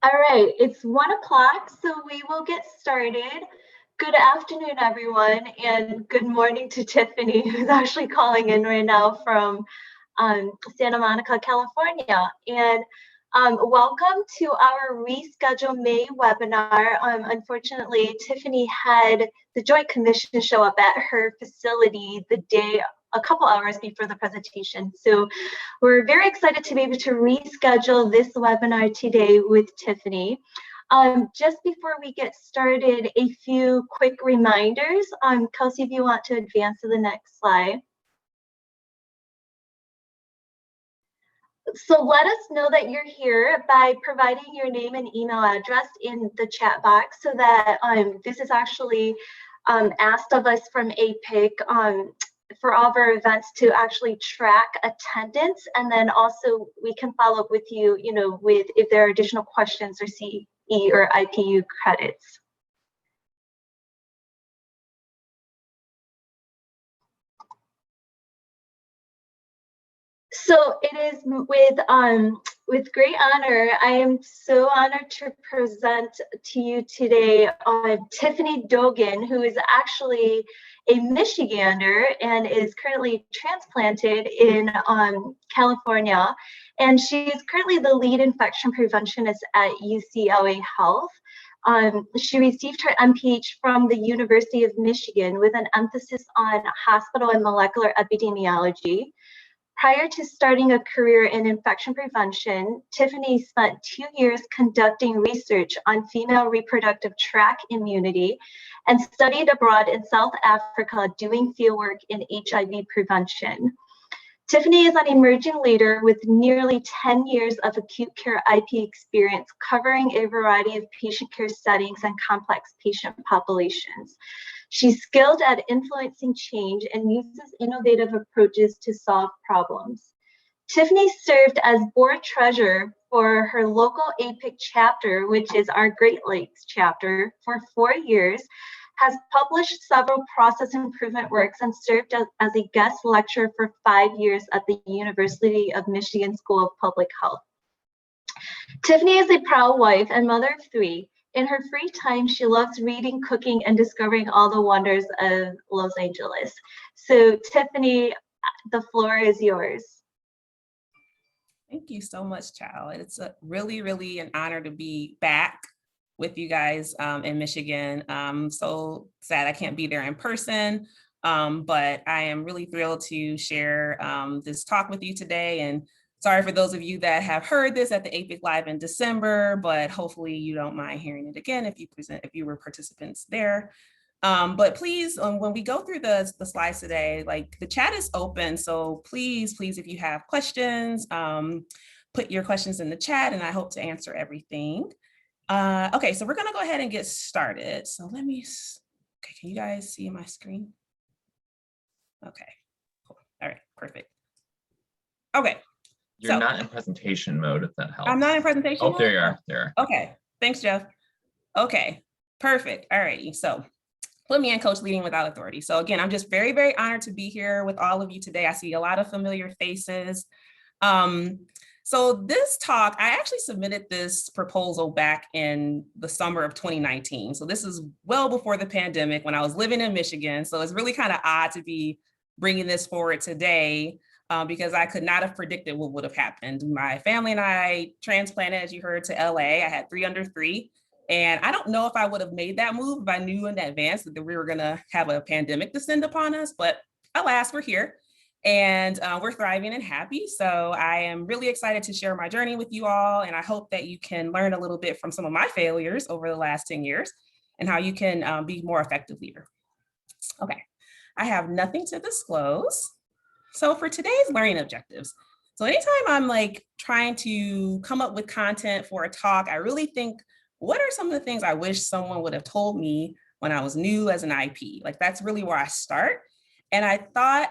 All right, it's 1 o'clock, so we will get started. Good afternoon, everyone, and good morning to Tiffany, who's actually calling in right now from Santa Monica, California. And welcome to our rescheduled May webinar. Unfortunately, Tiffany had the Joint Commission show up at her facility a couple hours before the presentation. So we're very excited to be able to reschedule this webinar today with Tiffany. Just before we get started, a few quick reminders. Kelsey, if you want to advance to the next slide. So let us know that you're here by providing your name and email address in the chat box so that this is actually asked of us from APIC for all of our events to actually track attendance, and then also we can follow up with you, with if there are additional questions or CE or IPU credits. So it is with great honor, I am so honored to present to you today Tiffany Dogan, who is actually a Michigander and is currently transplanted in California. And she is currently the lead infection preventionist at UCLA Health. She received her MPH from the University of Michigan with an emphasis on hospital and molecular epidemiology. Prior to starting a career in infection prevention, Tiffany spent 2 years conducting research on female reproductive tract immunity and studied abroad in South Africa doing fieldwork in HIV prevention. Tiffany is an emerging leader with nearly 10 years of acute care IP experience covering a variety of patient care settings and complex patient populations. She's skilled at influencing change and uses innovative approaches to solve problems. Tiffany served as board treasurer for her local APIC chapter, which is our Great Lakes chapter, for 4 years, has published several process improvement works, and served as a guest lecturer for 5 years at the University of Michigan School of Public Health. Tiffany is a proud wife and mother of 3. In her free time, she loves reading, cooking, and discovering all the wonders of Los Angeles. So Tiffany, the floor is yours. Thank you so much, Chow. It's really, really an honor to be back with you guys in Michigan. So sad I can't be there in person, but I am really thrilled to share this talk with you today. And sorry for those of you that have heard this at the APIC Live in December, but hopefully you don't mind hearing it again if you were participants there. But please, when we go through the slides today, like the chat is open. So please, if you have questions, put your questions in the chat and I hope to answer everything. Okay, so we're gonna go ahead and get started. So okay, can you guys see my screen? Okay, cool. All right, perfect. Okay. You're not in presentation mode, if that helps. I'm not in presentation mode? Oh, there you are, there. Okay, thanks, Jeff. Okay, perfect. All righty, so put me and Coach Leading Without Authority. So again, I'm just very, very honored to be here with all of you today. I see a lot of familiar faces. So this talk, I actually submitted this proposal back in the summer of 2019. So this is well before the pandemic when I was living in Michigan. So it's really kind of odd to be bringing this forward today because I could not have predicted what would have happened. My family and I transplanted, as you heard, to LA. I had 3 under 3. And I don't know if I would have made that move if I knew in advance that we were gonna have a pandemic descend upon us, but alas, we're here and we're thriving and happy. So I am really excited to share my journey with you all. And I hope that you can learn a little bit from some of my failures over the last 10 years and how you can be a more effective leader. Okay, I have nothing to disclose. So for today's learning objectives, so anytime I'm like trying to come up with content for a talk, I really think, what are some of the things I wish someone would have told me when I was new as an IP? Like that's really where I start. And I thought,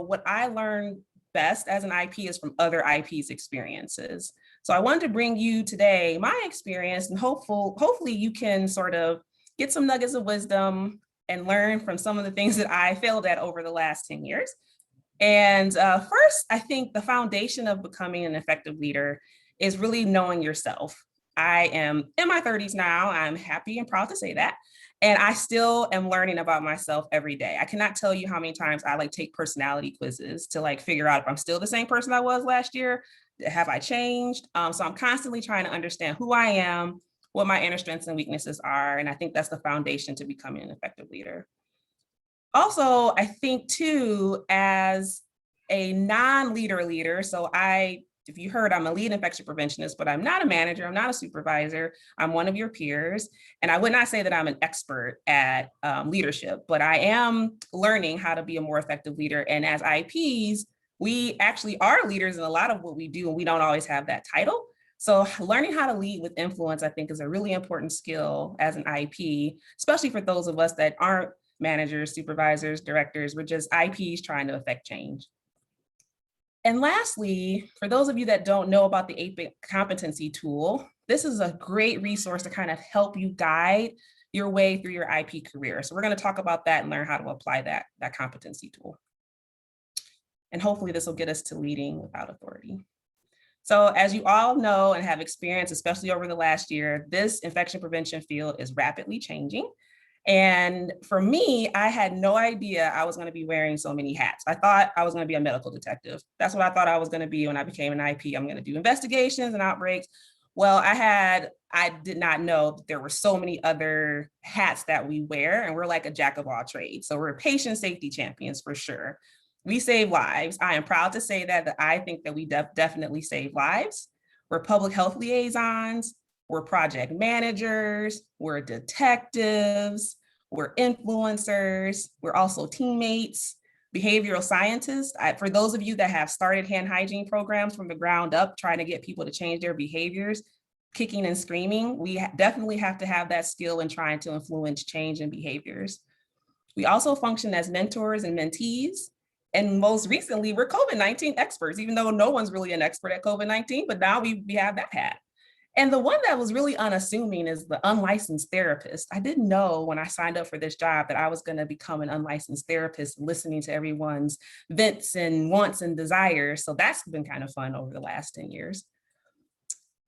what I learned best as an IP is from other IPs' experiences. So I wanted to bring you today my experience and hopefully you can sort of get some nuggets of wisdom and learn from some of the things that I failed at over the last 10 years. And first, I think the foundation of becoming an effective leader is really knowing yourself. I am in my 30s now. I'm happy and proud to say that. And I still am learning about myself every day. I cannot tell you how many times I like take personality quizzes to like figure out if I'm still the same person I was last year. Have I changed? So I'm constantly trying to understand who I am, what my inner strengths and weaknesses are. And I think that's the foundation to becoming an effective leader. Also, I think too, as a non-leader leader, so if you heard, I'm a lead infection preventionist, but I'm not a manager, I'm not a supervisor, I'm one of your peers. And I would not say that I'm an expert at leadership, but I am learning how to be a more effective leader. And as IPs, we actually are leaders in a lot of what we do, and we don't always have that title. So learning how to lead with influence, I think, is a really important skill as an IP, especially for those of us that aren't managers, supervisors, directors. We're just IPs trying to affect change. And lastly, for those of you that don't know about the APIC competency tool, this is a great resource to kind of help you guide your way through your IP career. So we're going to talk about that and learn how to apply that competency tool. And hopefully this will get us to leading without authority. So as you all know and have experienced, especially over the last year, this infection prevention field is rapidly changing. And for me, I had no idea I was going to be wearing so many hats. I thought I was going to be a medical detective. That's what I thought I was going to be when I became an IP. I'm going to do investigations and outbreaks. Well, I did not know that there were so many other hats that we wear, and we're like a jack of all trades. So we're patient safety champions for sure. We save lives. I am proud to say that I think that we definitely save lives. We're public health liaisons. We're project managers, we're detectives, we're influencers, we're also teammates, behavioral scientists. For those of you that have started hand hygiene programs from the ground up, trying to get people to change their behaviors, kicking and screaming, we definitely have to have that skill in trying to influence change in behaviors. We also function as mentors and mentees. And most recently, we're COVID-19 experts, even though no one's really an expert at COVID-19, but now we have that hat. And the one that was really unassuming is the unlicensed therapist. I didn't know when I signed up for this job that I was going to become an unlicensed therapist, listening to everyone's vents and wants and desires. So that's been kind of fun over the last 10 years.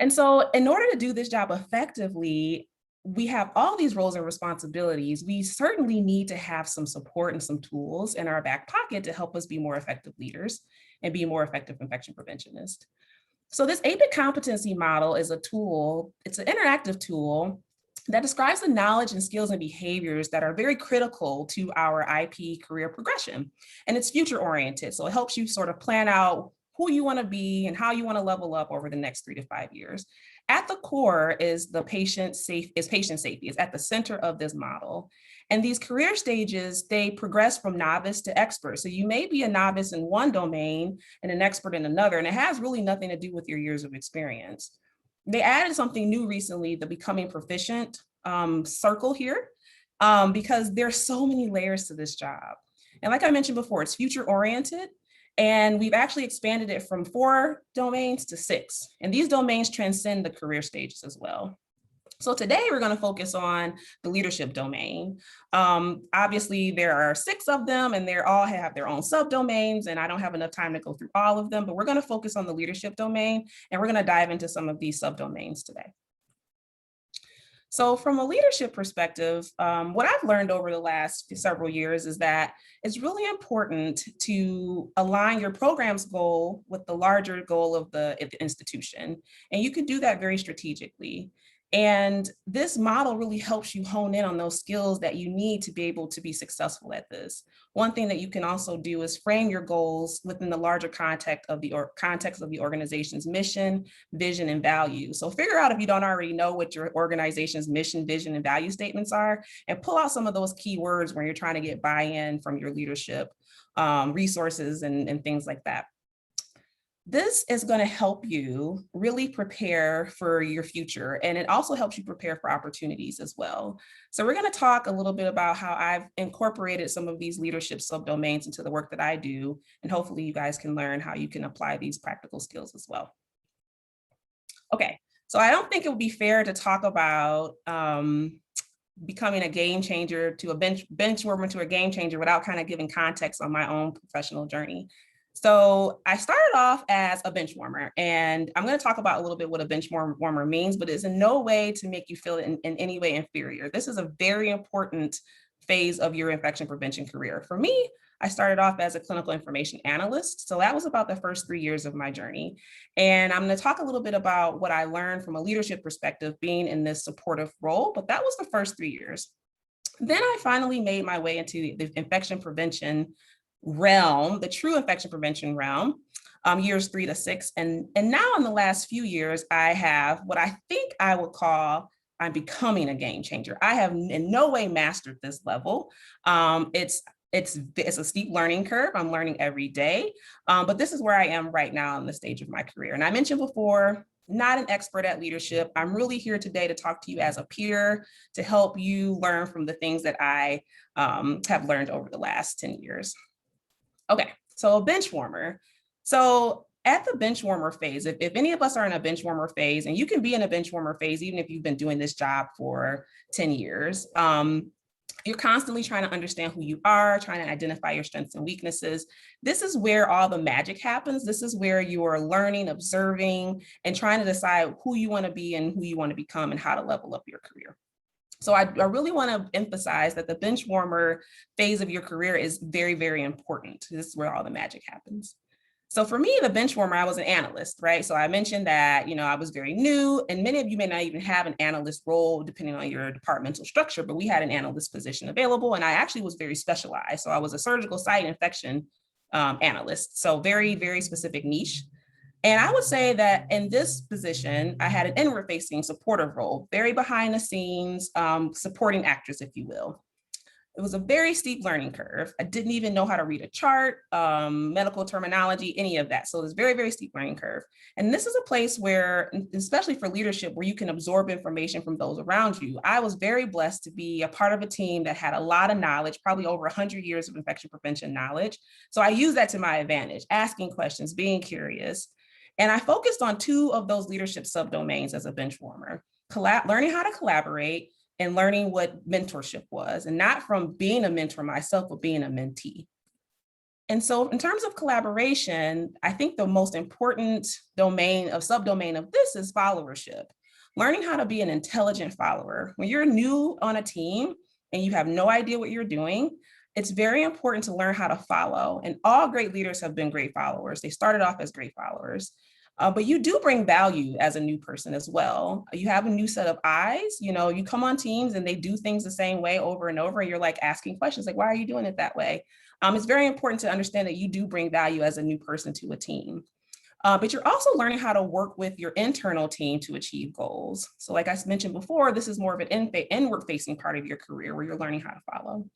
And so in order to do this job effectively, we have all these roles and responsibilities. We certainly need to have some support and some tools in our back pocket to help us be more effective leaders and be more effective infection preventionists. So this APIC competency model is a tool, it's an interactive tool that describes the knowledge and skills and behaviors that are very critical to our IP career progression. And it's future oriented. So it helps you sort of plan out who you want to be and how you want to level up over the next 3 to 5 years. At the core is patient safety. It's at the center of this model. And these career stages, they progress from novice to expert. So you may be a novice in one domain and an expert in another, and it has really nothing to do with your years of experience. They added something new recently, the becoming proficient circle here, because there's so many layers to this job. And like I mentioned before, it's future oriented. And we've actually expanded it from 4 domains to 6. And these domains transcend the career stages as well. So today we're going to focus on the leadership domain. Obviously, there are 6 of them, and they all have their own subdomains, and I don't have enough time to go through all of them, but we're going to focus on the leadership domain, and we're going to dive into some of these subdomains today. So from a leadership perspective, what I've learned over the last several years is that it's really important to align your program's goal with the larger goal of the institution. And you can do that very strategically. And this model really helps you hone in on those skills that you need to be able to be successful at this. One thing that you can also do is frame your goals within the larger context of the organization's mission, vision, and values. So figure out, if you don't already know, what your organization's mission, vision, and value statements are, and pull out some of those key words when you're trying to get buy-in from your leadership resources and things like that. This is going to help you really prepare for your future, and it also helps you prepare for opportunities as well. So we're going to talk a little bit about how I've incorporated some of these leadership subdomains into the work that I do, and hopefully you guys can learn how you can apply these practical skills as well. Okay, so I don't think it would be fair to talk about becoming a game changer to a bench warmer to a game changer without kind of giving context on my own professional journey. So I started off as a bench warmer, and I'm going to talk about a little bit what a bench warmer means, but it's in no way to make you feel in any way inferior. This is a very important phase of your infection prevention career. For me, I started off as a clinical information analyst. So that was about the first 3 years of my journey. And I'm going to talk a little bit about what I learned from a leadership perspective being in this supportive role, but that was the first 3 years. Then I finally made my way into the infection prevention realm, the true infection prevention realm, years 3 to 6. And now in the last few years, I have what I think I would call I'm becoming a game changer. I have in no way mastered this level. It's a steep learning curve. I'm learning every day, but this is where I am right now in the stage of my career. And I mentioned before, not an expert at leadership. I'm really here today to talk to you as a peer, to help you learn from the things that I have learned over the last 10 years. Okay, so a bench warmer. So at the bench warmer phase, if any of us are in a bench warmer phase, and you can be in a bench warmer phase, even if you've been doing this job for 10 years, you're constantly trying to understand who you are, trying to identify your strengths and weaknesses. This is where all the magic happens. This is where you're learning, observing, and trying to decide who you want to be and who you want to become and how to level up your career. So I really want to emphasize that the bench warmer phase of your career is very, very important. This is where all the magic happens. So for me, the bench warmer, I was an analyst, right? So I mentioned that, I was very new, and many of you may not even have an analyst role depending on your departmental structure, but we had an analyst position available, and I actually was very specialized. So I was a surgical site infection analyst, so very, very specific niche. And I would say that in this position, I had an inward-facing supportive role, very behind the scenes, supporting actress, if you will. It was a very steep learning curve. I didn't even know how to read a chart, medical terminology, any of that. So it was very, very steep learning curve. And this is a place where, especially for leadership, where you can absorb information from those around you. I was very blessed to be a part of a team that had a lot of knowledge, probably over 100 years of infection prevention knowledge. So I used that to my advantage, asking questions, being curious. And I focused on 2 of those leadership subdomains as a bench warmer, learning how to collaborate and learning what mentorship was, and not from being a mentor myself, but being a mentee. And so in terms of collaboration, I think the most important subdomain of this is followership. Learning how to be an intelligent follower. When you're new on a team and you have no idea what you're doing, it's very important to learn how to follow. And all great leaders have been great followers. They started off as great followers. But you do bring value as a new person as well. You have a new set of eyes. You come on teams and they do things the same way over and over. And you're like asking questions like, why are you doing it that way? It's very important to understand that you do bring value as a new person to a team. But you're also learning how to work with your internal team to achieve goals. So like I mentioned before, this is more of an inward-facing part of your career where you're learning how to follow.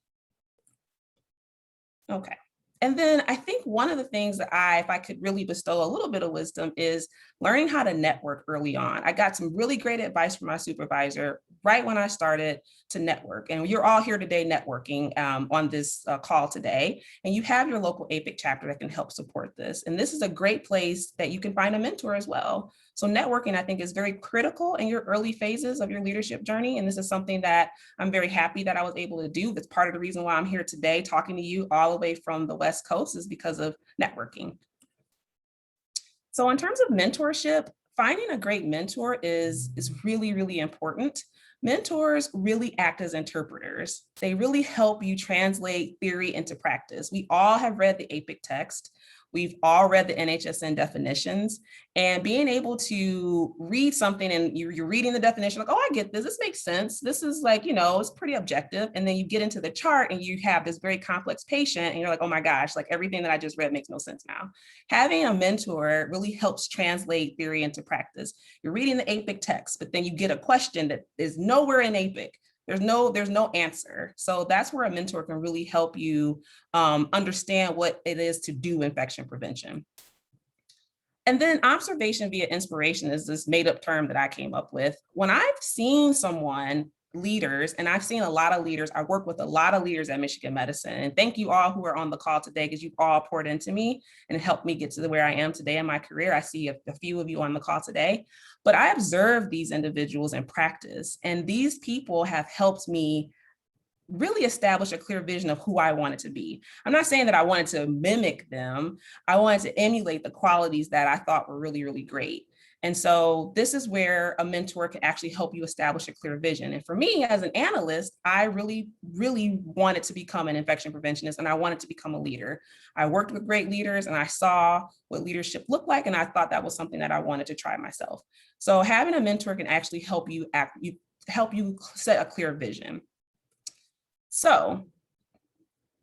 Okay. And then I think one of the things that if I could really bestow a little bit of wisdom, is learning how to network early on. I got some really great advice from my supervisor right when I started to network. And you're all here today networking on this call today. And you have your local APIC chapter that can help support this. And this is a great place that you can find a mentor as well. So networking, I think, is very critical in your early phases of your leadership journey. And this is something that I'm very happy that I was able to do. That's part of the reason why I'm here today talking to you all the way from the West Coast, is because of networking. So in terms of mentorship, finding a great mentor is really, really important. Mentors really act as interpreters. They really help you translate theory into practice. We all have read the APIC text. We've all read the NHSN definitions, and being able to read something and you're reading the definition, like, oh, I get this. This makes sense. This is like, it's pretty objective. And then you get into the chart and you have this very complex patient and you're like, oh my gosh, like everything that I just read makes no sense now. Having a mentor really helps translate theory into practice. You're reading the APIC text, but then you get a question that is nowhere in APIC. There's no answer. So that's where a mentor can really help you understand what it is to do infection prevention. And then observation via inspiration is this made up term that I came up with. When I've seen leaders, and I've seen a lot of leaders, I work with a lot of leaders at Michigan Medicine. And thank you all who are on the call today, because you've all poured into me and helped me get to where I am today in my career. I see a few of you on the call today, but I observe these individuals in practice, and these people have helped me really establish a clear vision of who I wanted to be. I'm not saying that I wanted to mimic them. I wanted to emulate the qualities that I thought were really, really great. And so this is where a mentor can actually help you establish a clear vision. And for me as an analyst, I really, really wanted to become an infection preventionist, and I wanted to become a leader. I worked with great leaders and I saw what leadership looked like, and I thought that was something that I wanted to try myself. So having a mentor can actually help you set a clear vision. So,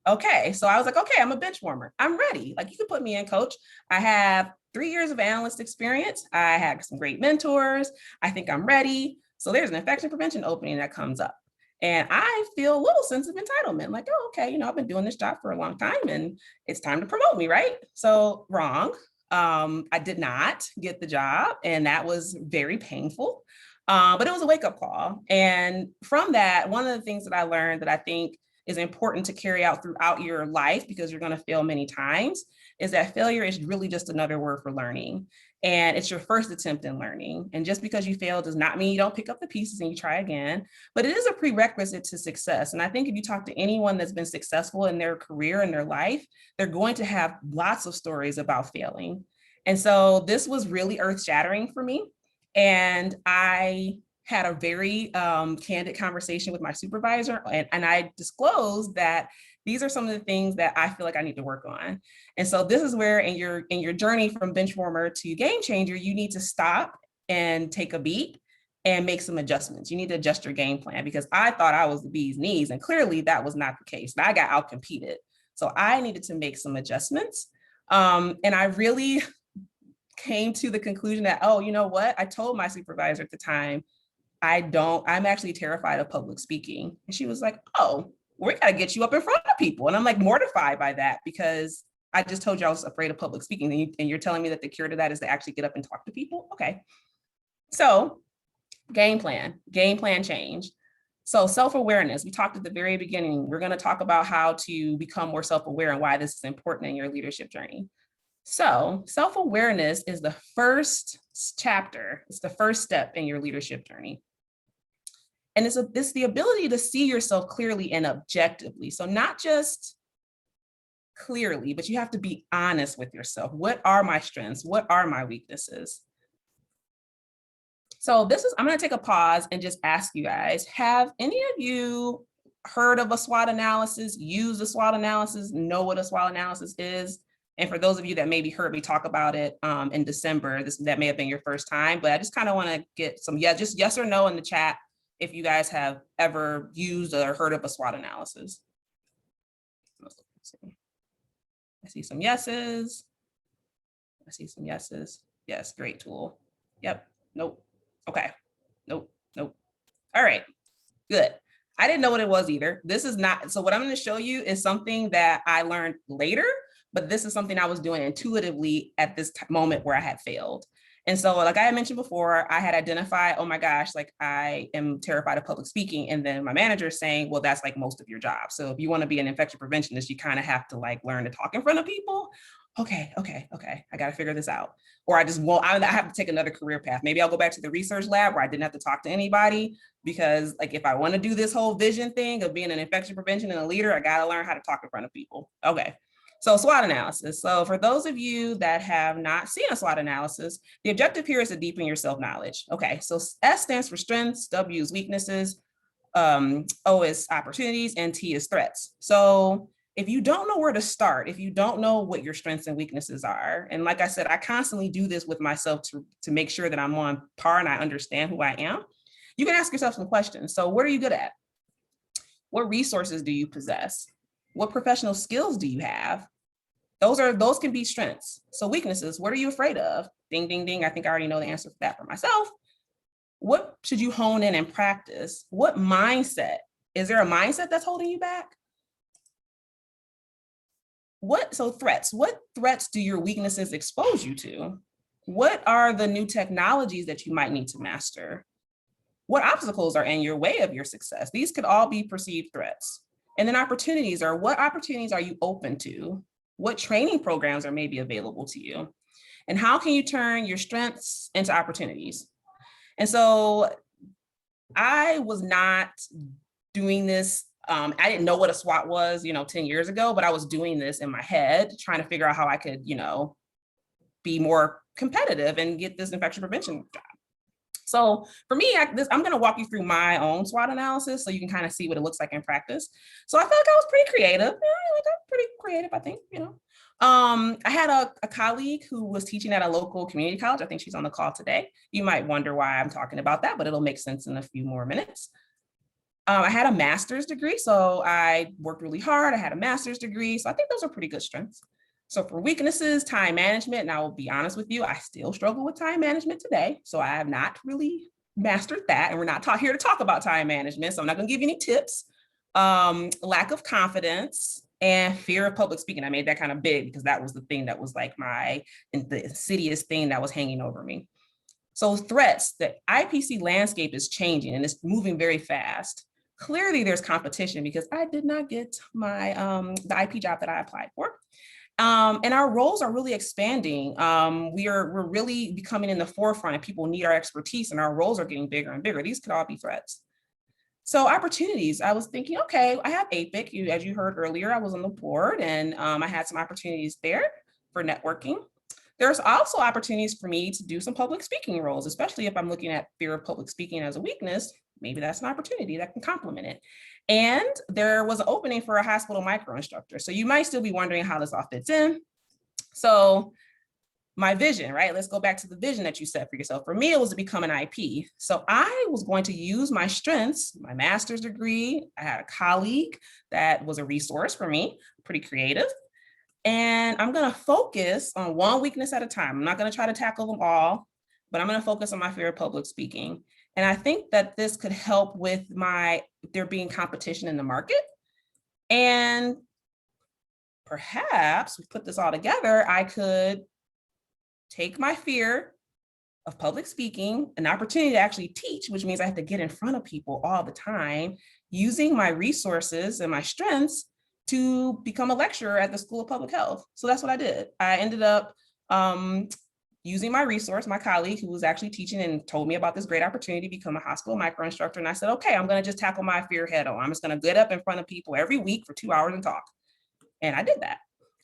okay, so I was like, okay, I'm a bench warmer. I'm ready. Like, you can put me in, coach. I have 3 years of analyst experience. I had some great mentors. I think I'm ready. So there's an infection prevention opening that comes up. And I feel a little sense of entitlement, like, oh, okay, you know, I've been doing this job for a long time and it's time to promote me, right? So wrong. I did not get the job, and that was very painful. But it was a wake-up call. And from that, one of the things that I learned that I think is important to carry out throughout your life, because you're going to fail many times, is that failure is really just another word for learning. And it's your first attempt in learning. And just because you fail does not mean you don't pick up the pieces and you try again, but it is a prerequisite to success. And I think if you talk to anyone that's been successful in their career and their life, they're going to have lots of stories about failing. And so this was really earth-shattering for me. And I had a very candid conversation with my supervisor, and I disclosed that these are some of the things that I feel like I need to work on. And so this is where in your journey from bench warmer to game changer, you need to stop and take a beat and make some adjustments. You need to adjust your game plan, because I thought I was the bee's knees, and clearly that was not the case. I got outcompeted. So I needed to make some adjustments. And I really came to the conclusion that, oh, you know what? I told my supervisor at the time, I'm actually terrified of public speaking. And she was like, oh, we got to get you up in front of people. And I'm like mortified by that, because I just told you I was afraid of public speaking. And you're telling me that the cure to that is to actually get up and talk to people. Okay. So game plan change. So self-awareness, we talked at the very beginning. We're going to talk about how to become more self-aware and why this is important in your leadership journey. So self-awareness is the first chapter. It's the first step in your leadership journey. And it's the ability to see yourself clearly and objectively. So not just clearly, but you have to be honest with yourself. What are my strengths? What are my weaknesses? So I'm going to take a pause and just ask you guys, have any of you heard of a SWOT analysis, used a SWOT analysis, know what a SWOT analysis is? And for those of you that maybe heard me talk about it in December, that may have been your first time, but I just kind of want to get some, just yes or no in the chat if you guys have ever used or heard of a SWOT analysis. I see some yeses. I see some yeses. Yes, great tool. Yep, nope. Okay, nope. All right, good. I didn't know what it was either. This is not, so what I'm going to show you is something that I learned later, but this is something I was doing intuitively at this moment where I had failed. And so, like I had mentioned before, I had identified, oh my gosh, like I am terrified of public speaking. And then my manager is saying, well, that's like most of your job. So if you want to be an infection preventionist, you kind of have to like learn to talk in front of people. Okay. I got to figure this out. Or I have to take another career path. Maybe I'll go back to the research lab where I didn't have to talk to anybody, because like if I want to do this whole vision thing of being an infection prevention and a leader, I got to learn how to talk in front of people. Okay. So SWOT analysis. So for those of you that have not seen a SWOT analysis, the objective here is to deepen your self-knowledge. Okay, so S stands for strengths, W is weaknesses, O is opportunities, and T is threats. So if you don't know where to start, if you don't know what your strengths and weaknesses are, and like I said, I constantly do this with myself to make sure that I'm on par and I understand who I am, you can ask yourself some questions. So what are you good at? What resources do you possess? What professional skills do you have? Those can be strengths. So weaknesses, what are you afraid of? Ding, ding, ding. I think I already know the answer for that for myself. What should you hone in and practice? What mindset? Is there a mindset that's holding you back? So threats, what threats do your weaknesses expose you to? What are the new technologies that you might need to master? What obstacles are in your way of your success? These could all be perceived threats. And then opportunities are, what opportunities are you open to? What training programs are maybe available to you? And how can you turn your strengths into opportunities? And so I was not doing this I didn't know what a SWOT was, 10 years ago, but I was doing this in my head, trying to figure out how I could, be more competitive and get this infection prevention job. So for me, I'm going to walk you through my own SWOT analysis so you can kind of see what it looks like in practice. So I felt like I was pretty creative. I'm pretty creative, I think, I had a colleague who was teaching at a local community college. I think she's on the call today. You might wonder why I'm talking about that, but it'll make sense in a few more minutes. I had a master's degree, so I worked really hard. I had a master's degree, so I think those are pretty good strengths. So for weaknesses, time management, and I will be honest with you, I still struggle with time management today. So I have not really mastered that, and we're not here to talk about time management, so I'm not going to give you any tips. Lack of confidence and fear of public speaking. I made that kind of big because that was the thing that was like the insidious thing that was hanging over me. So threats, the IPC landscape is changing and it's moving very fast. Clearly there's competition because I did not get my the IP job that I applied for. And our roles are really expanding. We're really becoming in the forefront and people need our expertise and our roles are getting bigger and bigger. These could all be threats. So opportunities, I was thinking, okay, I have APIC. As you heard earlier, I was on the board and I had some opportunities there for networking. There's also opportunities for me to do some public speaking roles, especially if I'm looking at fear of public speaking as a weakness. Maybe that's an opportunity that can complement it. And there was an opening for a hospital micro instructor. So you might still be wondering how this all fits in. So my vision, right? Let's go back to the vision that you set for yourself. For me, it was to become an IP. So I was going to use my strengths, my master's degree. I had a colleague that was a resource for me, pretty creative. And I'm going to focus on one weakness at a time. I'm not going to try to tackle them all, but I'm going to focus on my fear of public speaking. And I think that this could help with there being competition in the market. And perhaps we put this all together, I could take my fear of public speaking, an opportunity to actually teach, which means I have to get in front of people all the time, using my resources and my strengths to become a lecturer at the School of Public Health. So that's what I did. I ended up using my resource, my colleague who was actually teaching and told me about this great opportunity to become a hospital micro instructor. And I said, okay, I'm going to just tackle my fear head on. I'm just going to get up in front of people every week for 2 hours and talk. And I did that.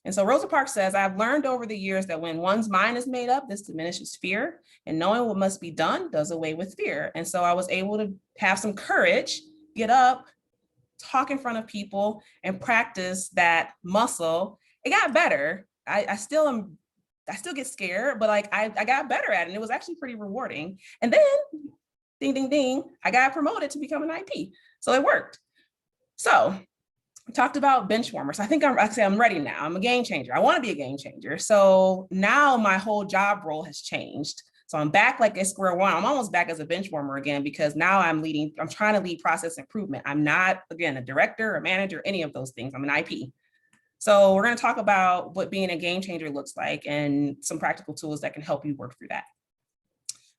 And so Rosa Parks says, I've learned over the years that when one's mind is made up, this diminishes fear, and knowing what must be done does away with fear. And so I was able to have some courage, get up, talk in front of people and practice that muscle. It got better. I still get scared, but I got better at it. And it was actually pretty rewarding. And then ding, ding, ding, I got promoted to become an IP. So it worked. So we talked about bench warmers. I think I'm ready now. I'm a game changer. I want to be a game changer. So now my whole job role has changed. So I'm back at square one. I'm almost back as a bench warmer again, because now I'm trying to lead process improvement. I'm not, again, a director, a manager, any of those things. I'm an IP. So we're going to talk about what being a game changer looks like and some practical tools that can help you work through that.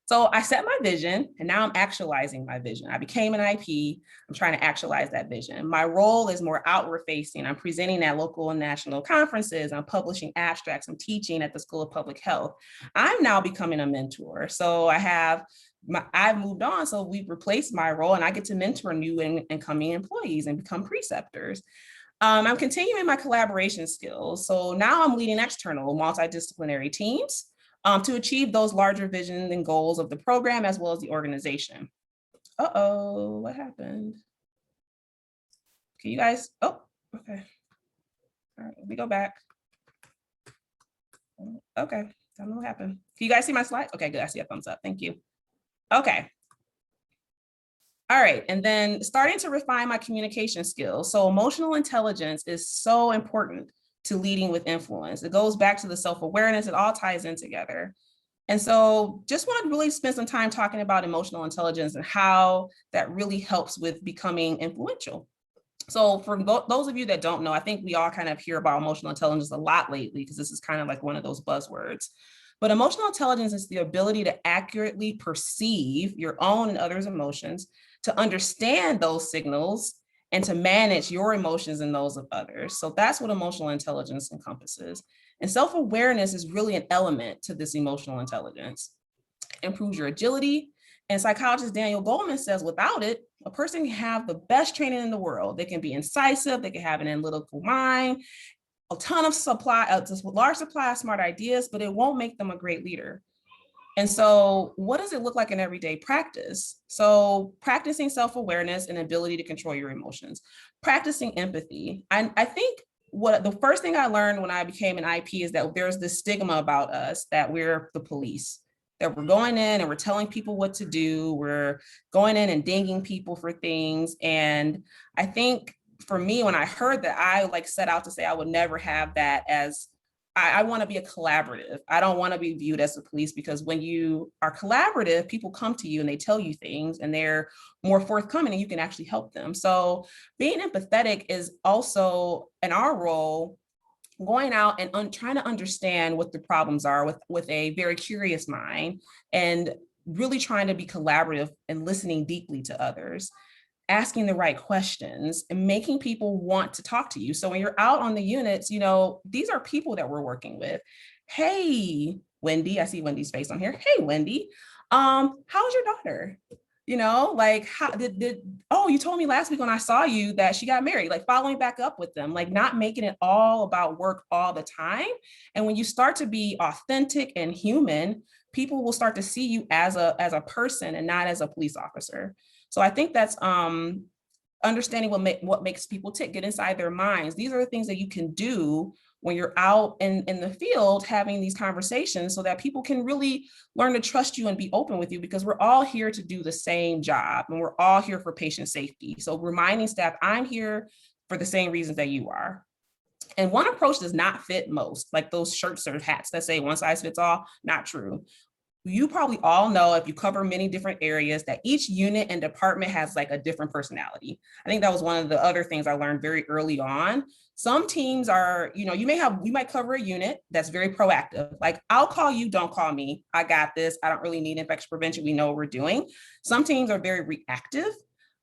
So I set my vision and now I'm actualizing my vision. I became an IP. I'm trying to actualize that vision. My role is more outward facing. I'm presenting at local and national conferences. I'm publishing abstracts. I'm teaching at the School of Public Health. I'm now becoming a mentor. So I've moved on. So we've replaced my role and I get to mentor new and incoming employees and become preceptors. I'm continuing my collaboration skills. So now I'm leading external multidisciplinary teams to achieve those larger visions and goals of the program as well as the organization. Uh-oh, what happened? Can you guys, oh, okay. All right, let me go back. Okay, I don't know what happened. Can you guys see my slide? Okay, good, I see a thumbs up, thank you. Okay. All right, and then starting to refine my communication skills. So emotional intelligence is so important to leading with influence. It goes back to the self-awareness, it all ties in together. And so just want to really spend some time talking about emotional intelligence and how that really helps with becoming influential. So for those of you that don't know, I think we all kind of hear about emotional intelligence a lot lately because this is kind of like one of those buzzwords. But emotional intelligence is the ability to accurately perceive your own and others' emotions, to understand those signals, and to manage your emotions and those of others. So that's what emotional intelligence encompasses. And self-awareness is really an element to this emotional intelligence. It improves your agility And psychologist Daniel Goleman says, without it, a person can have the best training in the world. They can be incisive, they can have an analytical mind, a ton of large supply of smart ideas, but it won't make them a great leader. And so what does it look like in everyday practice? So practicing self-awareness and ability to control your emotions, practicing empathy. I think what the first thing I learned when I became an IP is that there's this stigma about us that we're the police, that we're going in and we're telling people what to do. We're going in and dinging people for things. And I think for me, when I heard that, I like set out to say I would never have that as I want to be a collaborative. I don't want to be viewed as the police, because when you are collaborative, people come to you and they tell you things and they're more forthcoming and you can actually help them. So being empathetic is also in our role, going out and trying to understand what the problems are with a very curious mind, and really trying to be collaborative and listening deeply to others, asking the right questions and making people want to talk to you. So when you're out on the units, you know, these are people that we're working with. Hey, Wendy, I see Wendy's face on here. Hey, Wendy, how's your daughter? You know, like, how oh, you told me last week when I saw you that she got married, like following back up with them, like not making it all about work all the time. And when you start to be authentic and human, people will start to see you as a person and not as a police officer. So I think that's understanding what makes people tick, get inside their minds. These are the things that you can do when you're out in the field having these conversations, so that people can really learn to trust you and be open with you, because we're all here to do the same job and we're all here for patient safety. So reminding staff, I'm here for the same reasons that you are. And one approach does not fit most, like those shirts or hats that say one size fits all, not true. You probably all know, if you cover many different areas, that each unit and department has like a different personality. I think that was one of the other things I learned very early on. Some teams are, you know, you might cover a unit that's very proactive. Like, I'll call you, don't call me. I got this. I don't really need infection prevention. We know what we're doing. Some teams are very reactive.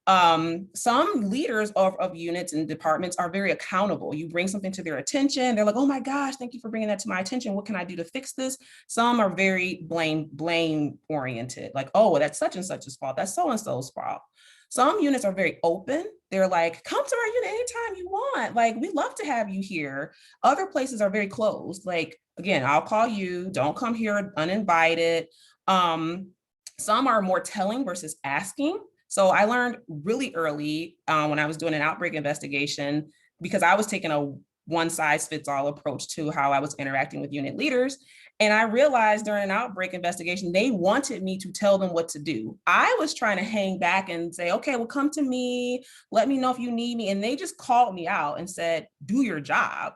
Some leaders of units and departments are very accountable. You bring something to their attention, they're like, oh my gosh, thank you for bringing that to my attention. What can I do to fix this? Some are very blame oriented, like, oh, well, that's such and such's fault. That's so-and-so's fault. Some units are very open. They're like, come to our unit anytime you want. Like, we love to have you here. Other places are very closed. Like, again, I'll call you, don't come here uninvited. Some are more telling versus asking. So I learned really early when I was doing an outbreak investigation, because I was taking a one size fits all approach to how I was interacting with unit leaders. And I realized during an outbreak investigation, they wanted me to tell them what to do. I was trying to hang back and say, okay, well, come to me, let me know if you need me. And they just called me out and said, do your job.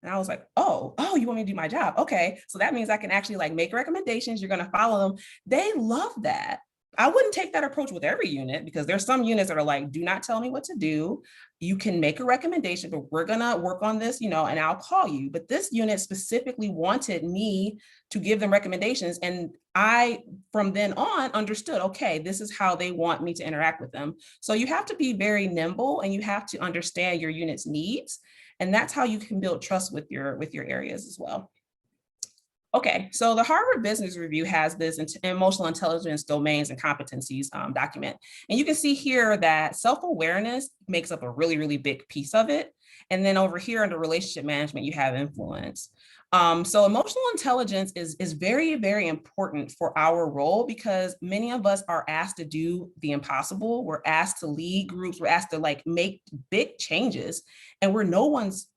And I was like, oh, you want me to do my job? Okay. So that means I can actually like make recommendations. You're going to follow them. They love that. I wouldn't take that approach with every unit, because there's some units that are like, do not tell me what to do. You can make a recommendation, but we're going to work on this, you know, and I'll call you. But this unit specifically wanted me to give them recommendations. And I, from then on, understood, okay, this is how they want me to interact with them. So you have to be very nimble and you have to understand your unit's needs. And that's how you can build trust with your areas as well. Okay, so the Harvard Business Review has this emotional intelligence domains and competencies document. And you can see here that self-awareness makes up a really, really big piece of it. And then over here under relationship management, you have influence. So emotional intelligence is very, very important for our role, because many of us are asked to do the impossible. We're asked to lead groups. We're asked to like make big changes, and we're no one's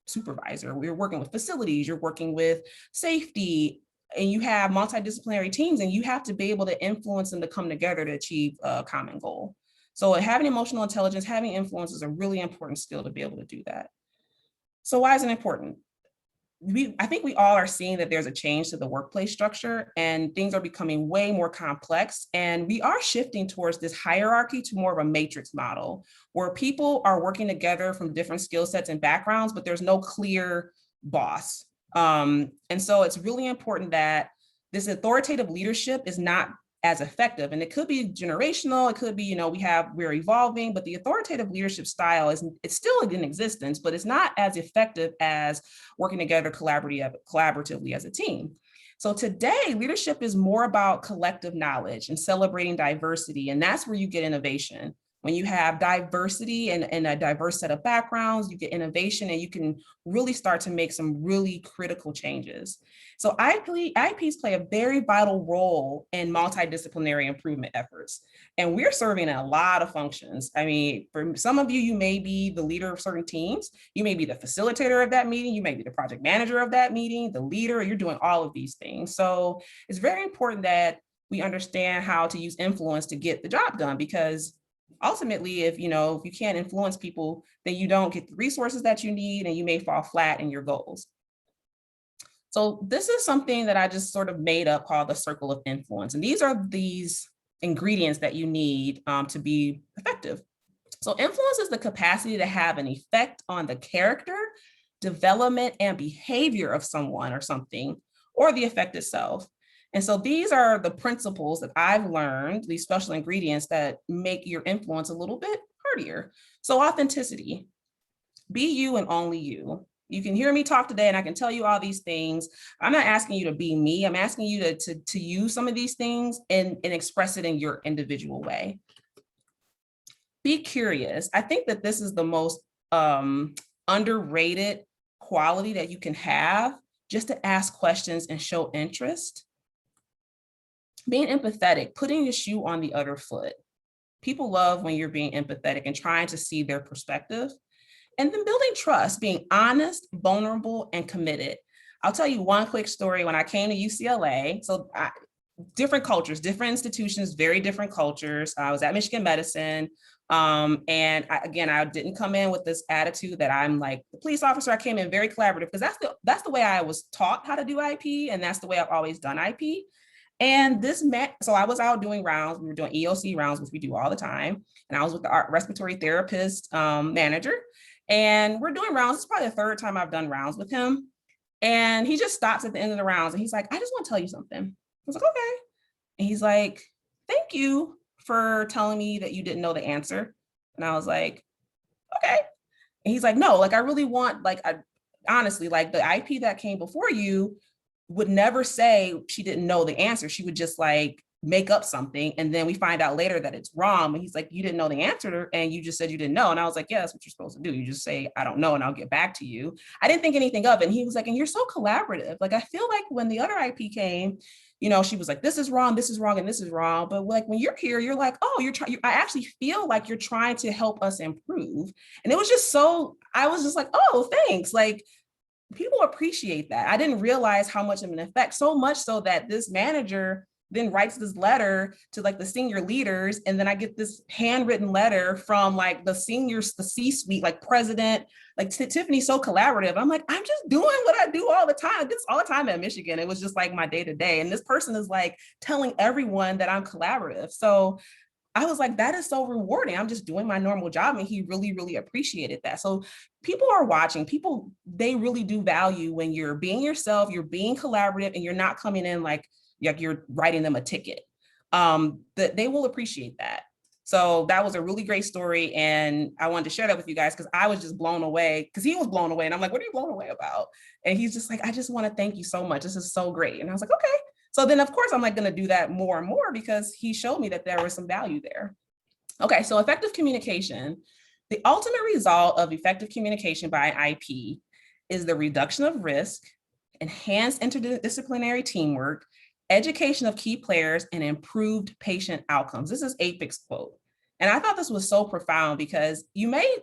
supervisor. We're working with facilities, you're working with safety, and you have multidisciplinary teams, and you have to be able to influence them to come together to achieve a common goal. So having emotional intelligence, having influence is a really important skill to be able to do that. So why is it important? I think we all are seeing that there's a change to the workplace structure, and things are becoming way more complex. And we are shifting towards this hierarchy to more of a matrix model, where people are working together from different skill sets and backgrounds, but there's no clear boss. And so it's really important that this authoritative leadership is not as effective. And it could be generational, it could be, you know, we're evolving, but the authoritative leadership style it's still in existence, but it's not as effective as working together collaboratively as a team. So today, leadership is more about collective knowledge and celebrating diversity. And that's where you get innovation. When you have diversity and a diverse set of backgrounds, you get innovation and you can really start to make some really critical changes. So IPs play a very vital role in multidisciplinary improvement efforts. And we're serving in a lot of functions. I mean, for some of you, you may be the leader of certain teams. You may be the facilitator of that meeting. You may be the project manager of that meeting, the leader. You're doing all of these things. So it's very important that we understand how to use influence to get the job done, because ultimately, if you can't influence people, then you don't get the resources that you need and you may fall flat in your goals. So this is something that I just sort of made up called the circle of influence. And these are these ingredients that you need to be effective. So influence is the capacity to have an effect on the character, development, and behavior of someone or something, or the effect itself. And so these are the principles that I've learned, these special ingredients that make your influence a little bit hardier. So authenticity, be you and only you. You can hear me talk today and I can tell you all these things. I'm not asking you to be me. I'm asking you to use some of these things and express it in your individual way. Be curious. I think that this is the most underrated quality that you can have, just to ask questions and show interest. Being empathetic, putting your shoe on the other foot. People love when you're being empathetic and trying to see their perspective. And then building trust, being honest, vulnerable, and committed. I'll tell you one quick story. When I came to UCLA, different cultures, different institutions, very different cultures. I was at Michigan Medicine. And I didn't come in with this attitude that I'm like the police officer. I came in very collaborative because that's the way I was taught how to do IP. And that's the way I've always done IP. And so I was out doing rounds. We were doing EOC rounds, which we do all the time. And I was with the respiratory therapist manager. And we're doing rounds. It's probably the third time I've done rounds with him. And he just stops at the end of the rounds. And he's like, I just want to tell you something. I was like, okay. And he's like, thank you for telling me that you didn't know the answer. And I was like, okay. And he's like, no, like I really want, honestly, like the IP that came before you would never say she didn't know the answer. She would just like make up something. And then we find out later that it's wrong. And he's like, you didn't know the answer and you just said you didn't know. And I was like, yeah, that's what you're supposed to do. You just say, I don't know, and I'll get back to you. I didn't think anything of it. And he was like, and you're so collaborative. Like, I feel like when the other IP came, she was like, this is wrong, and this is wrong. But like, when you're here, you're like, oh, I actually feel like you're trying to help us improve. And it was just I was just like, oh, thanks. Like, people appreciate that. I didn't realize how much of an effect, so much so that this manager then writes this letter to like the senior leaders. And then I get this handwritten letter from like the seniors, the C-suite, like president, like Tiffany's so collaborative. I'm like, I'm just doing what I do all the time. I did this all the time at Michigan. It was just like my day to day. And this person is like telling everyone that I'm collaborative. So I was like, that is so rewarding. I'm just doing my normal job. And he really, really appreciated that. So people are watching. People, they really do value when you're being yourself, you're being collaborative, and you're not coming in like you're writing them a ticket. That they will appreciate that. So that was a really great story. And I wanted to share that with you guys because I was just blown away, because he was blown away. And I'm like, what are you blown away about? And he's just like, I just want to thank you so much. This is so great. And I was like, okay. So then, of course, I'm like going to do that more and more because he showed me that there was some value there. Okay, so effective communication. The ultimate result of effective communication by an IP is the reduction of risk, enhanced interdisciplinary teamwork, education of key players, and improved patient outcomes. This is APIC's quote. And I thought this was so profound because you may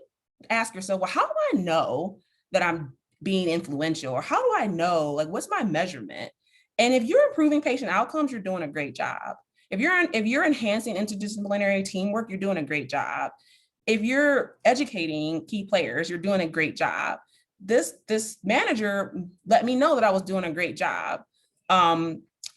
ask yourself, well, how do I know that I'm being influential? Or how do I know, like, what's my measurement? And if you're improving patient outcomes, you're doing a great job. If you're enhancing interdisciplinary teamwork, you're doing a great job. If you're educating key players, you're doing a great job. This manager let me know that I was doing a great job.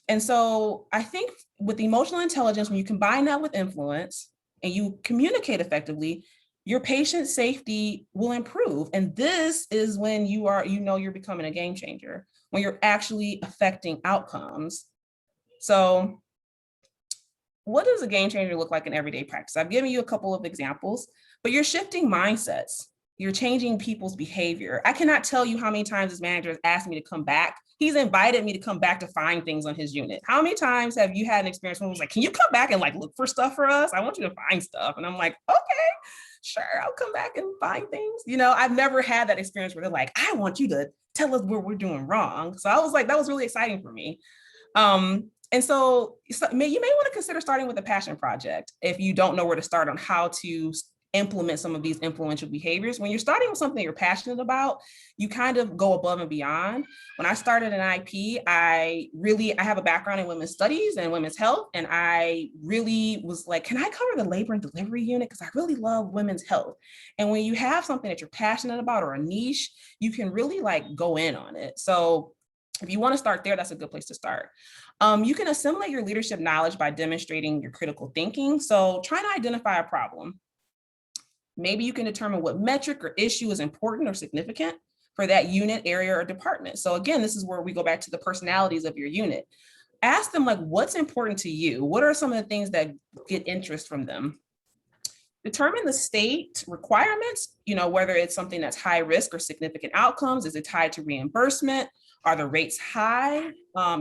And so I think with emotional intelligence, when you combine that with influence and you communicate effectively, your patient safety will improve. And this is when you're becoming a game changer, when you're actually affecting outcomes. So what does a game changer look like in everyday practice? I've given you a couple of examples, but you're shifting mindsets. You're changing people's behavior. I cannot tell you how many times this manager has asked me to come back. He's invited me to come back to find things on his unit. How many times have you had an experience where it was like, can you come back and like look for stuff for us? I want you to find stuff. And I'm like, okay, sure, I'll come back and find things. You know, I've never had that experience where they're like, I want you to tell us where we're doing wrong. So I was like, that was really exciting for me. And so you may want to consider starting with a passion project if you don't know where to start on how to implement some of these influential behaviors. When you're starting with something you're passionate about, you kind of go above and beyond. When I started in IP, I have a background in women's studies and women's health. And I really was like, can I cover the labor and delivery unit? Because I really love women's health. And when you have something that you're passionate about or a niche, you can really like go in on it. So if you want to start there, that's a good place to start. You can assimilate your leadership knowledge by demonstrating your critical thinking. So try to identify a problem. Maybe you can determine what metric or issue is important or significant for that unit, area, or department. So again, this is where we go back to the personalities of your unit. Ask them like, what's important to you? What are some of the things that get interest from them? Determine the state requirements, whether it's something that's high risk or significant outcomes. Is it tied to reimbursement? Are the rates high?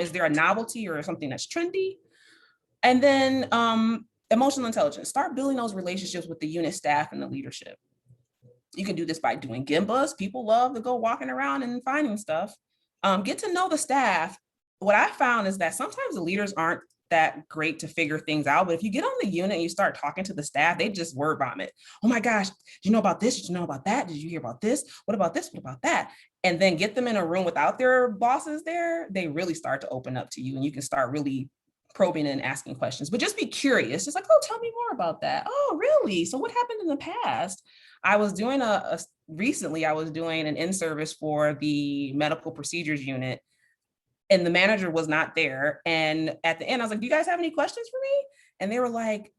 Is there a novelty or something that's trendy? And then emotional intelligence. Start building those relationships with the unit staff and the leadership. You can do this by doing Gimbas. People love to go walking around and finding stuff. Get to know the staff. What I found is that sometimes the leaders aren't that great to figure things out, but if you get on the unit and you start talking to the staff, they just word vomit. Oh my gosh, did you know about this? Did you know about that? Did you hear about this? What about this? What about that? And then get them in a room without their bosses there, they really start to open up to you and you can start really probing and asking questions, but just be curious. Just like, oh, tell me more about that. Oh, really? So what happened in the past? I was doing recently, I was doing an in-service for the medical procedures unit and the manager was not there. And at the end, I was like, do you guys have any questions for me? And they were like,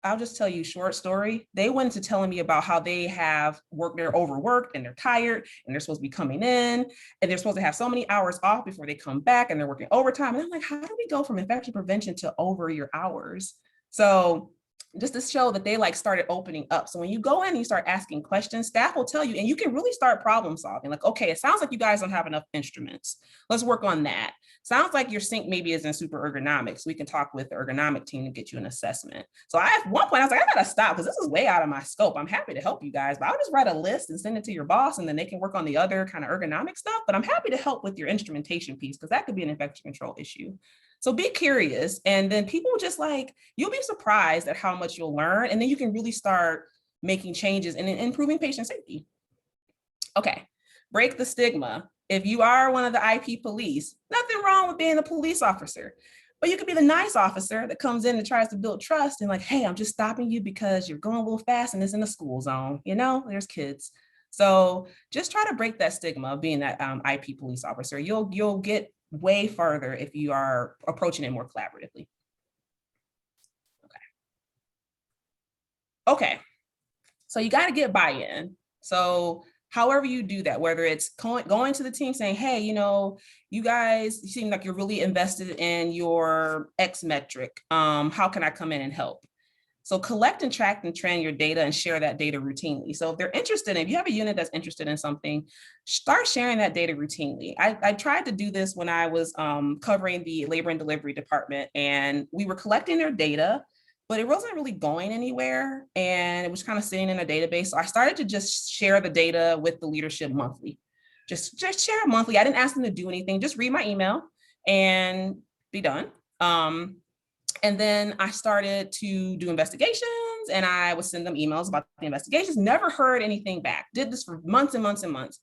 I'll just tell you a short story. They went to telling me about how they have worked, they're overworked and they're tired and they're supposed to be coming in and they're supposed to have so many hours off before they come back and they're working overtime. And I'm like, how do we go from infection prevention to over your hours? So just to show that they like started opening up. So when you go in and you start asking questions, staff will tell you, and you can really start problem solving. Like, okay, it sounds like you guys don't have enough instruments. Let's work on that. Sounds like your sink maybe isn't super ergonomic. So we can talk with the ergonomic team to get you an assessment. So at one point I was like, I gotta stop because this is way out of my scope. I'm happy to help you guys, but I'll just write a list and send it to your boss and then they can work on the other kind of ergonomic stuff. But I'm happy to help with your instrumentation piece because that could be an infection control issue. So be curious. And then people just like, you'll be surprised at how much you'll learn. And then you can really start making changes and improving patient safety. Okay, break the stigma. If you are one of the IP police, nothing wrong with being a police officer, but you could be the nice officer that comes in and tries to build trust and like, hey, I'm just stopping you because you're going a little fast and it's in the school zone, there's kids. So just try to break that stigma of being that IP police officer. You'll get way further if you are approaching it more collaboratively. Okay. So you got to get buy-in. So however you do that, whether it's going to the team saying, hey, you guys seem like you're really invested in your X metric. How can I come in and help? So collect and track and trend your data and share that data routinely. So if they're interested, if you have a unit that's interested in something, start sharing that data routinely. I tried to do this when I was covering the labor and delivery department, and we were collecting their data, but it wasn't really going anywhere. And it was kind of sitting in a database. So I started to just share the data with the leadership monthly. Just share it monthly. I didn't ask them to do anything, just read my email and be done. And then I started to do investigations and I would send them emails about the investigations, never heard anything back, did this for months and months and months.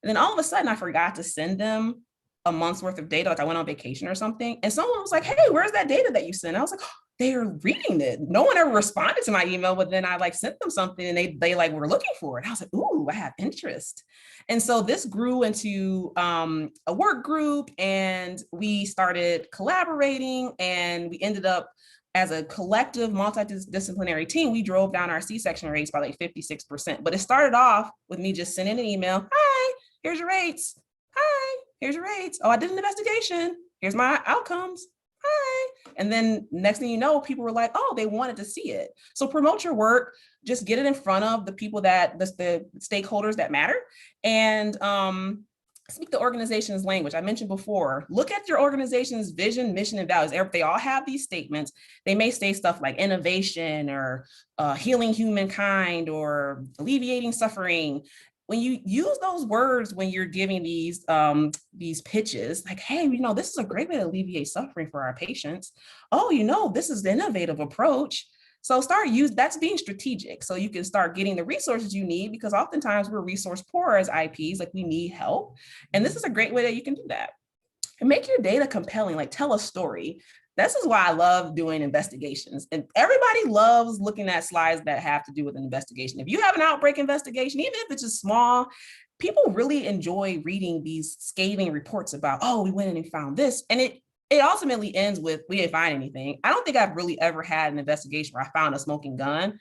And then all of a sudden I forgot to send them a month's worth of data. Like I went on vacation or something. And someone was like, hey, where's that data that you sent? I was like, oh, they're reading it. No one ever responded to my email, but then I sent them something and they were looking for it. I was like, ooh, I have interest. And so this grew into a work group and we started collaborating and we ended up as a collective multidisciplinary team, we drove down our C-section rates by 56%. But it started off with me just sending an email. Hi, here's your rates. Hi, here's your rates. Oh, I did an investigation. Here's my outcomes. Hi. And then next thing you know, people were like, oh, they wanted to see it. So promote your work, just get it in front of the people the stakeholders that matter, and speak the organization's language. I mentioned before, look at your organization's vision, mission, and values. They all have these statements. They may say stuff like innovation or healing humankind or alleviating suffering. When you use those words when you're giving these pitches, like, hey, this is a great way to alleviate suffering for our patients. Oh, this is the innovative approach. So that's being strategic. So you can start getting the resources you need, because oftentimes we're resource poor as IPs, like we need help. And this is a great way that you can do that. And make your data compelling, like tell a story. This is why I love doing investigations. And everybody loves looking at slides that have to do with an investigation. If you have an outbreak investigation, even if it's just small, people really enjoy reading these scathing reports about, oh, we went in and found this. And it ultimately ends with, we didn't find anything. I don't think I've really ever had an investigation where I found a smoking gun.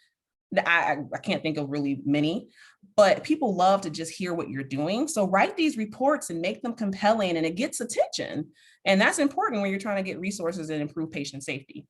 I can't think of really many, but people love to just hear what you're doing. So write these reports and make them compelling, and it gets attention. And that's important when you're trying to get resources and improve patient safety.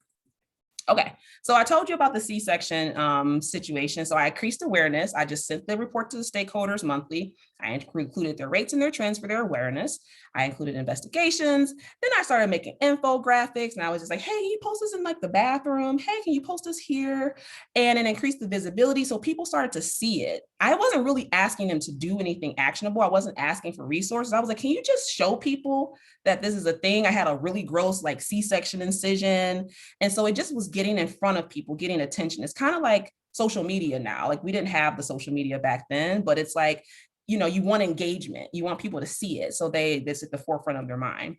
Okay, so I told you about the C-section situation. So I increased awareness. I just sent the report to the stakeholders monthly. I included their rates and their trends for their awareness. I included investigations. Then I started making infographics, and I was just like, hey, can you post this in like the bathroom? Hey, can you post this here? And it increased the visibility. So people started to see it. I wasn't really asking them to do anything actionable. I wasn't asking for resources. I was like, can you just show people that this is a thing? I had a really gross like C-section incision. And so it just was getting in front of people, getting attention. It's kind of like social media now. Like we didn't have the social media back then, but it's like, you want engagement. You want people to see it. So it's at the forefront of their mind.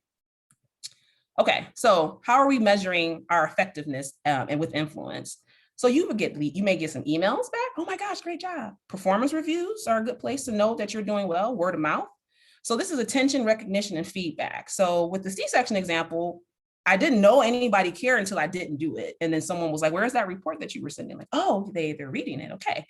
Okay, so how are we measuring our effectiveness and with influence? So you may get some emails back. Oh my gosh, great job. Performance reviews are a good place to know that you're doing well, word of mouth. So this is attention, recognition, and feedback. So with the C-section example, I didn't know anybody cared until I didn't do it. And then someone was like, where's that report that you were sending? Like, oh, they're reading it, okay.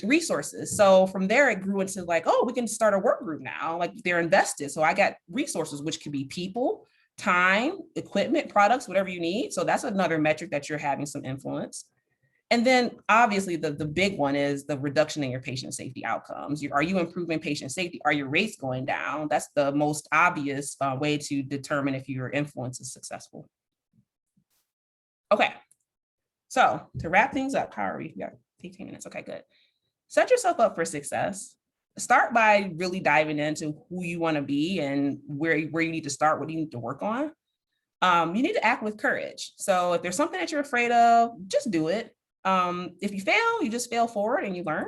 Resources. So from there, it grew into like, oh, we can start a work group now. Like they're invested. So I got resources, which could be people, time, equipment, products, whatever you need. So that's another metric that you're having some influence. And then obviously the big one is the reduction in your patient safety outcomes. Are you improving patient safety? Are your rates going down? That's the most obvious way to determine if your influence is successful. Okay, so to wrap things up, how are we? We got 15 minutes, okay, good. Set yourself up for success. Start by really diving into who you wanna be and where you need to start, what you need to work on. You need to act with courage. So if there's something that you're afraid of, just do it. If you fail, you just fail forward and you learn.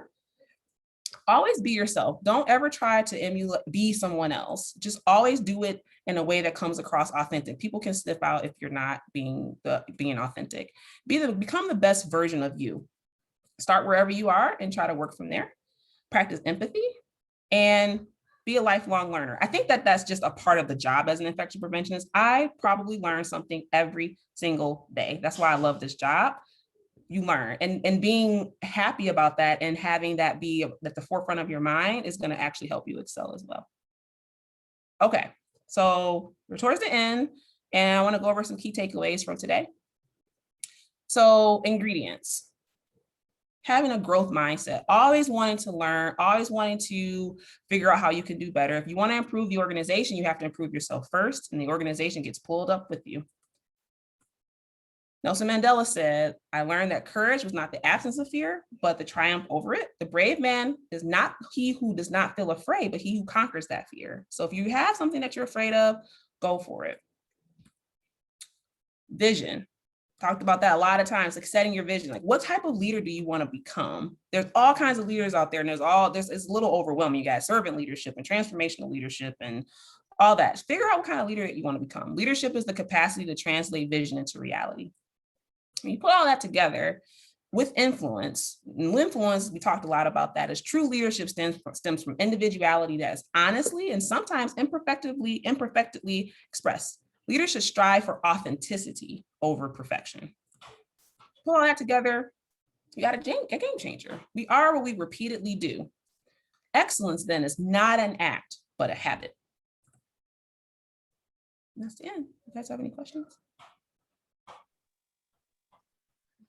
Always be yourself. Don't ever try to be someone else. Just always do it in a way that comes across authentic. People can sniff out if you're not being authentic. Become the best version of you. Start wherever you are and try to work from there. Practice empathy and be a lifelong learner. I think that that's just a part of the job as an infection preventionist. I probably learn something every single day. That's why I love this job. You learn, and being happy about that and having that be at the forefront of your mind is going to actually help you excel as well. Okay, so we're towards the end, and I want to go over some key takeaways from today. So ingredients. Having a growth mindset, always wanting to learn, always wanting to figure out how you can do better. If you want to improve the organization, you have to improve yourself first, and the organization gets pulled up with you. Nelson Mandela said, I learned that courage was not the absence of fear, but the triumph over it. The brave man is not he who does not feel afraid, but he who conquers that fear. So if you have something that you're afraid of, go for it. Vision. Talked about that a lot of times, like setting your vision. Like, what type of leader do you want to become? There's all kinds of leaders out there, and it's a little overwhelming. You got servant leadership and transformational leadership and all that. Figure out what kind of leader you want to become. Leadership is the capacity to translate vision into reality. When you put all that together with influence, and influence, we talked a lot about that, as true leadership stems from individuality that is honestly and sometimes imperfectly expressed. Leaders should strive for authenticity over perfection. Put all that together, you got a game changer. We are what we repeatedly do. Excellence then is not an act, but a habit. And that's the end. You guys have any questions?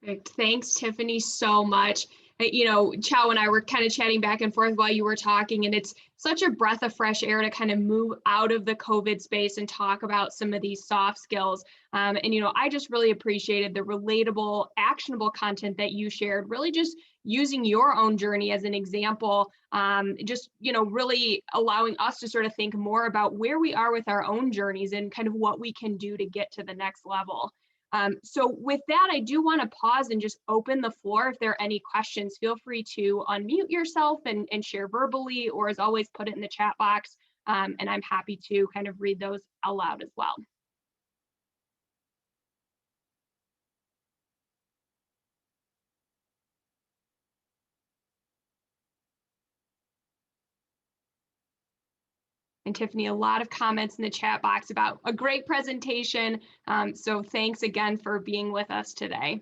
Perfect. Thanks, Tiffany, so much. You know, Chow and I were kind of chatting back and forth while you were talking, and it's such a breath of fresh air to kind of move out of the COVID space and talk about some of these soft skills. And, you know, I just really appreciated the relatable, actionable content that you shared, really just using your own journey as an example, just, you know, really allowing us to sort of think more about where we are with our own journeys and kind of what we can do to get to the next level. So with that, I do want to pause and just open the floor. If there are any questions, feel free to unmute yourself and share verbally, or as always, put it in the chat box. And I'm happy to kind of read those aloud as well. And Tiffany, a lot of comments in the chat box about a great presentation. So thanks again for being with us today.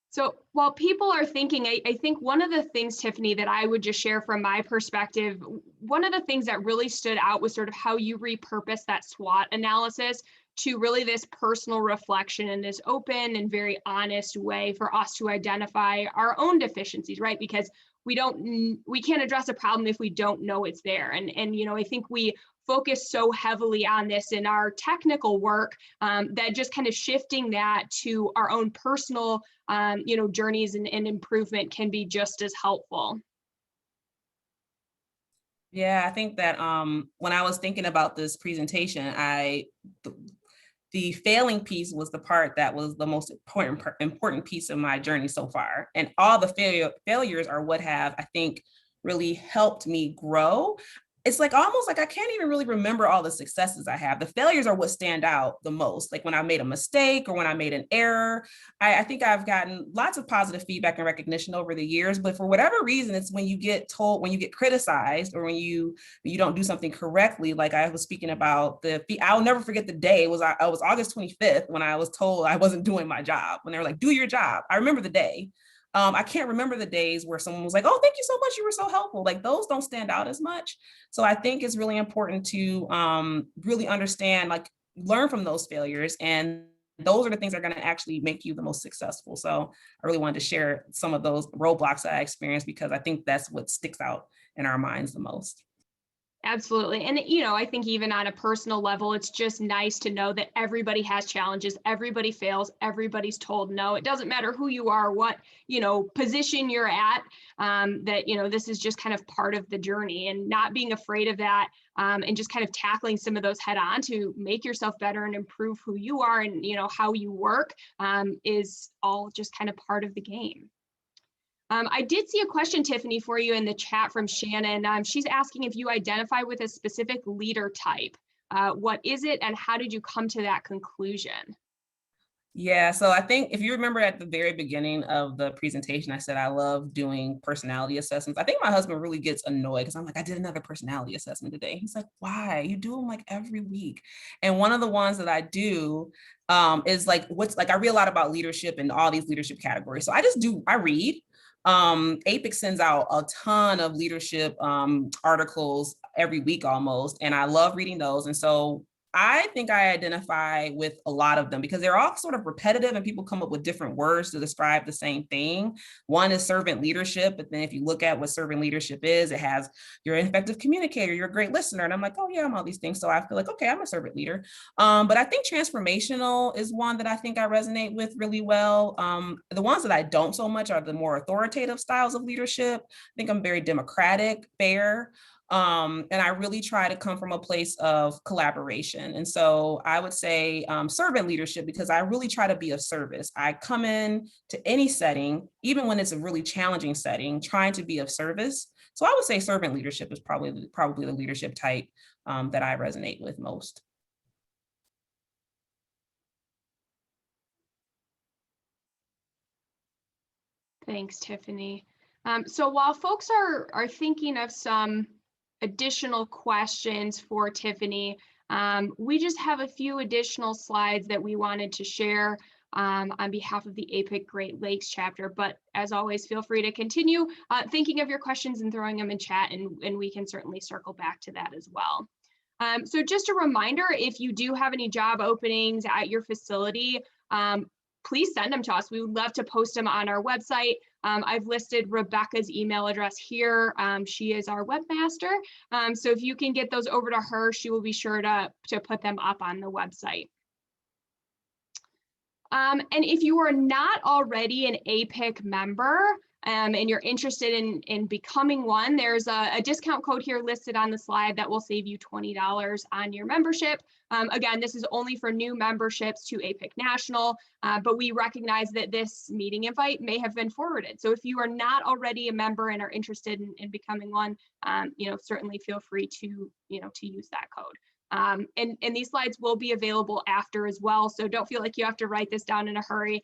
So while people are thinking, I think one of the things, Tiffany, that I would just share from my perspective, one of the things that really stood out was sort of how you repurpose that SWOT analysis to really this personal reflection in this open and very honest way for us to identify our own deficiencies, right? Because we can't address a problem if we don't know it's there. And you know, I think we focus so heavily on this in our technical work that just kind of shifting that to our own personal, you know, journeys and improvement can be just as helpful. Yeah, I think that when I was thinking about this presentation, the failing piece was the part that was the most important piece of my journey so far. And all the failures are what have, I think, really helped me grow. It's like almost like I can't even really remember all the successes I have. The failures are what stand out the most, like when I made a mistake or when I made an error. I think I've gotten lots of positive feedback and recognition over the years, but for whatever reason, it's when you get told, when you get criticized, or when you don't do something correctly. Like I was speaking about I'll never forget the day. It was August 25th when I was told I wasn't doing my job. When they were like, do your job. I remember the day. I can't remember the days where someone was like, oh, thank you so much. You were so helpful. Like those don't stand out as much. So I think it's really important to really understand, like learn from those failures. And those are the things that are going to actually make you the most successful. So I really wanted to share some of those roadblocks that I experienced, because I think that's what sticks out in our minds the most. Absolutely. And, you know, I think even on a personal level, it's just nice to know that everybody has challenges, everybody fails, everybody's told no. It doesn't matter who you are, what, you know, position you're at, that, you know, this is just kind of part of the journey, and not being afraid of that, and just kind of tackling some of those head on to make yourself better and improve who you are and, you know, how you work, is all just kind of part of the game. I did see a question, Tiffany, for you in the chat from Shannon. She's asking if you identify with a specific leader type. What is it, and how did you come to that conclusion? Yeah, so I think if you remember at the very beginning of the presentation, I said I love doing personality assessments. I think my husband really gets annoyed because I'm like, I did another personality assessment today. He's like, why? You do them like every week. And one of the ones that I do is like, I read a lot about leadership and all these leadership categories. So I read. APIC sends out a ton of leadership articles every week almost, and I love reading those. And so I think I identify with a lot of them because they're all sort of repetitive and people come up with different words to describe the same thing. One is servant leadership, but then if you look at what servant leadership is, it has you're an effective communicator, you're a great listener. And I'm like, oh yeah, I'm all these things. So I feel like, okay, I'm a servant leader. But I think transformational is one that I think I resonate with really well. The ones that I don't so much are the more authoritative styles of leadership. I think I'm very democratic, fair. And I really try to come from a place of collaboration. And so I would say servant leadership, because I really try to be of service. I come in to any setting, even when it's a really challenging setting, trying to be of service. So I would say servant leadership is probably the leadership type that I resonate with most. Thanks, Tiffany. So while folks are thinking of some additional questions for Tiffany, we just have a few additional slides that we wanted to share on behalf of the APIC Great Lakes chapter. But as always, feel free to continue thinking of your questions and throwing them in chat, and we can certainly circle back to that as well. So just a reminder, if you do have any job openings at your facility, please send them to us. We would love to post them on our website. I've listed Rebecca's email address here. She is our webmaster. So if you can get those over to her, she will be sure to put them up on the website. And if you are not already an APIC member, and you're interested in becoming one, there's a discount code here listed on the slide that will save you $20 on your membership. Again, this is only for new memberships to APIC National, but we recognize that this meeting invite may have been forwarded. So if you are not already a member and are interested in becoming one, certainly feel free to use that code. And these slides will be available after as well. So don't feel like you have to write this down in a hurry.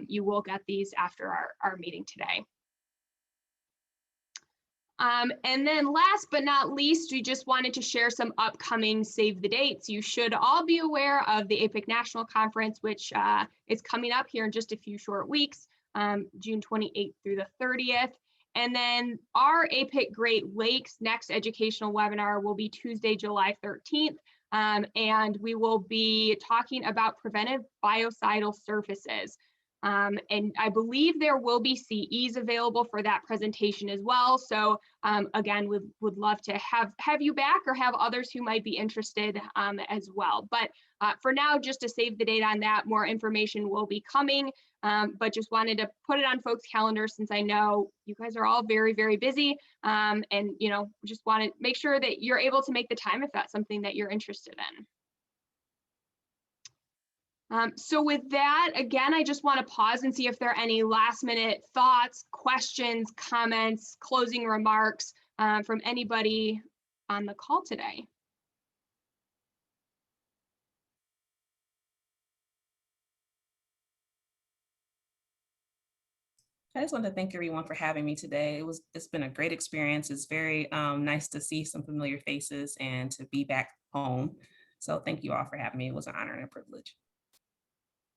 You will get these after our meeting today. And then last but not least, we just wanted to share some upcoming save the dates. You should all be aware of the APIC National Conference, which is coming up here in just a few short weeks, June 28th through the 30th. And then our APIC Great Lakes next educational webinar will be Tuesday, July 13th. And we will be talking about preventive biocidal surfaces. And I believe there will be CEs available for that presentation as well. So again, would love to have you back or have others who might be interested as well. But for now, just to save the date on that, more information will be coming. But just wanted to put it on folks' calendars since I know you guys are all very, very busy. And just want to make sure that you're able to make the time if that's something that you're interested in. So with that, again, I just want to pause and see if there are any last minute thoughts, questions, comments, closing remarks from anybody on the call today. I just want to thank everyone for having me today. It's been a great experience. It's very nice to see some familiar faces and to be back home. So thank you all for having me. It was an honor and a privilege.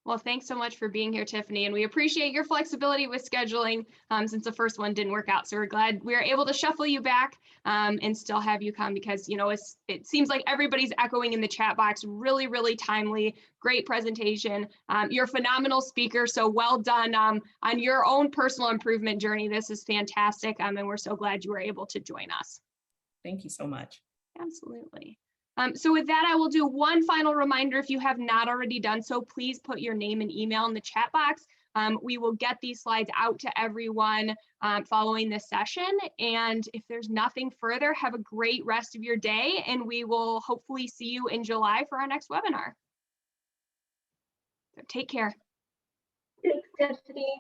Well, thanks so much for being here, Tiffany, and we appreciate your flexibility with scheduling since the first one didn't work out. So we're glad we were able to shuffle you back and still have you come because, it seems like everybody's echoing in the chat box. Really, really timely, great presentation. You're a phenomenal speaker, so well done on your own personal improvement journey. This is fantastic, and we're so glad you were able to join us. Thank you so much. Absolutely. So with that, I will do one final reminder. If you have not already done so, please put your name and email in the chat box. We will get these slides out to everyone following this session. And if there's nothing further, have a great rest of your day. And we will hopefully see you in July for our next webinar. So take care. Thanks, Tiffany.